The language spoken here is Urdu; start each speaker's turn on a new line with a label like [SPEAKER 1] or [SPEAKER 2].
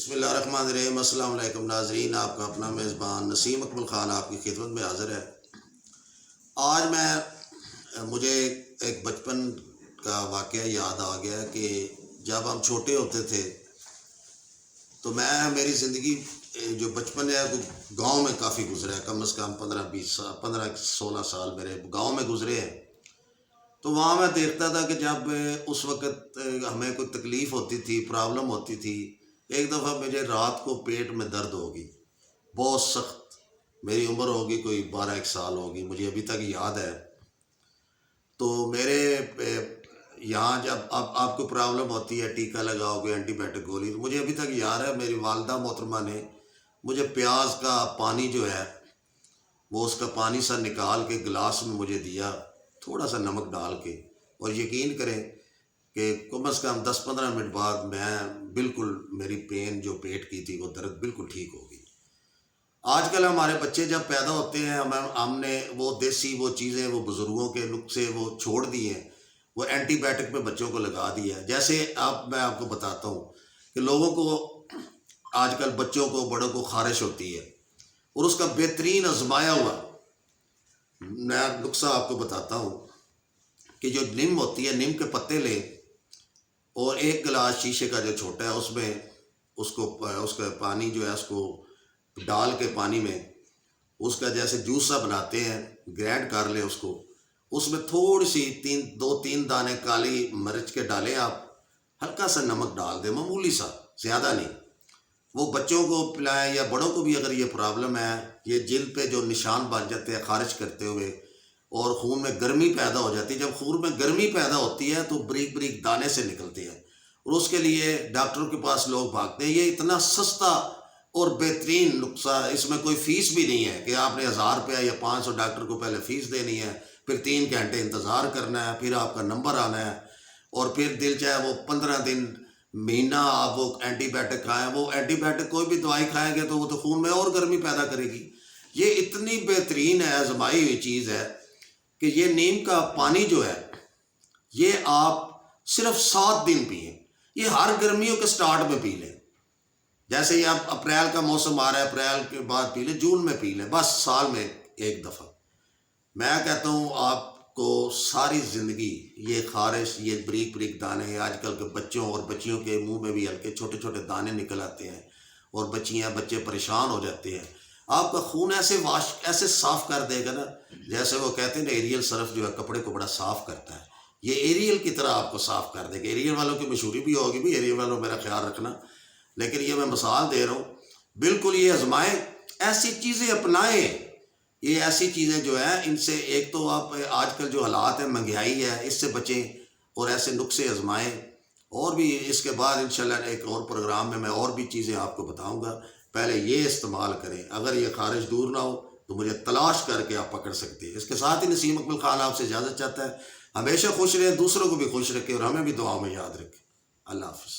[SPEAKER 1] بسم اللہ الرحمن الرحیم۔ السلام علیکم ناظرین، آپ کا اپنا میزبان نسیم اکمل خان آپ کی خدمت میں حاضر ہے۔ آج مجھے ایک بچپن کا واقعہ یاد آ گیا کہ جب ہم چھوٹے ہوتے تھے تو میری زندگی جو بچپن ہے وہ گاؤں میں کافی گزرا ہے، کم از کم 15-16 سال میرے گاؤں میں گزرے ہیں۔ تو وہاں میں دیکھتا تھا کہ جب اس وقت ہمیں کوئی تکلیف ہوتی تھی، پرابلم ہوتی تھی، ایک دفعہ مجھے رات کو پیٹ میں درد ہوگی، بہت سخت، میری عمر ہوگی کوئی 12 سال ہوگی، مجھے ابھی تک یاد ہے۔ تو میرے یہاں جب اب آپ کو پرابلم ہوتی ہے، ٹیکہ لگاؤ گے، اینٹی بائیوٹک گولی، تو مجھے ابھی تک یاد ہے میری والدہ محترمہ نے مجھے پیاز کا پانی جو ہے وہ اس کا پانی سا نکال کے گلاس میں مجھے دیا، تھوڑا سا نمک ڈال کے، اور یقین کریں کہ کم از کم 10-15 منٹ بعد میں بالکل میری پین جو پیٹ کی تھی وہ درد بالکل ٹھیک ہو گئی۔ آج کل ہمارے بچے جب پیدا ہوتے ہیں ہم نے وہ دیسی وہ چیزیں، وہ بزرگوں کے نسخے وہ چھوڑ دیے ہیں، وہ اینٹی بائیوٹک پہ بچوں کو لگا دیا ہے۔ جیسے میں آپ کو بتاتا ہوں کہ لوگوں کو آج کل بچوں کو بڑوں کو خارش ہوتی ہے، اور اس کا بہترین آزمایا ہوا میں نسخہ آپ کو بتاتا ہوں کہ جو نیم ہوتی ہے، نیم کے پتے لیں اور ایک گلاس شیشے کا جو چھوٹا ہے اس کا پانی جو ہے اس کو ڈال کے پانی میں اس کا جیسے جوس سا بناتے ہیں، گرینڈ کر لیں اس میں تھوڑی سی 2-3 دانے کالی مرچ کے ڈالیں، آپ ہلکا سا نمک ڈال دیں، معمولی سا، زیادہ نہیں، وہ بچوں کو پلائیں یا بڑوں کو بھی اگر یہ پرابلم ہے، یہ جلد پہ جو نشان بن جاتے ہیں خارش کرتے ہوئے اور خون میں گرمی پیدا ہو جاتی ہے، جب خون میں گرمی پیدا ہوتی ہے تو بریک بریک دانے سے نکلتے ہیں، اور اس کے لیے ڈاکٹروں کے پاس لوگ بھاگتے ہیں۔ یہ اتنا سستا اور بہترین نسخہ، اس میں کوئی فیس بھی نہیں ہے کہ آپ نے 1000 روپیہ یا 500 ڈاکٹر کو پہلے فیس دینی ہے، پھر 3 گھنٹے انتظار کرنا ہے، پھر آپ کا نمبر آنا ہے، اور پھر دل چاہے وہ 15 دن مہینہ آپ وہ اینٹی بائیوٹک کھائیں۔ وہ اینٹی بائیوٹک کوئی بھی دوائی کھائیں گے تو وہ تو خون میں اور گرمی پیدا کرے گی۔ یہ اتنی بہترین ہے، آزمائی ہوئی چیز ہے کہ یہ نیم کا پانی جو ہے یہ آپ صرف 7 دن پئیں، یہ ہر گرمیوں کے سٹارٹ میں پی لیں، جیسے یہ اب اپریل کا موسم آ رہا ہے، اپریل کے بعد پی لیں، جون میں پی لیں، بس سال میں ایک دفعہ۔ میں کہتا ہوں آپ کو ساری زندگی یہ خارش، یہ بریک بریک دانے، آج کل کے بچوں اور بچیوں کے منہ میں بھی ہلکے چھوٹے چھوٹے دانے نکل آتے ہیں اور بچے پریشان ہو جاتے ہیں۔ آپ کا خون ایسے صاف کر دے گا نا، جیسے وہ کہتے ہیں نا ایریل سرف جو ہے کپڑے کو بڑا صاف کرتا ہے، یہ ایریل کی طرح آپ کو صاف کر دے گا۔ ایریل والوں کی مشہوری بھی ہوگی، بھی ایریل والوں میرا خیال رکھنا، لیکن یہ میں مثال دے رہا ہوں، بالکل یہ آزمائیں، ایسی چیزیں اپنائیں۔ یہ ایسی چیزیں جو ہیں ان سے ایک تو آپ آج کل جو حالات ہیں، مہنگائی ہے، اس سے بچیں اور ایسے نسخے آزمائیں۔ اور بھی اس کے بعد انشاءاللہ ایک اور پروگرام میں اور بھی چیزیں آپ کو بتاؤں گا، پہلے یہ استعمال کریں۔ اگر یہ خارش دور نہ ہو تو مجھے تلاش کر کے آپ پکڑ سکتے ہیں۔ اس کے ساتھ ہی نسیم اکمل خان آپ سے اجازت چاہتا ہے۔ ہمیشہ خوش رہیں، دوسروں کو بھی خوش رکھیں اور ہمیں بھی دعاؤں میں یاد رکھیں۔ اللہ حافظ۔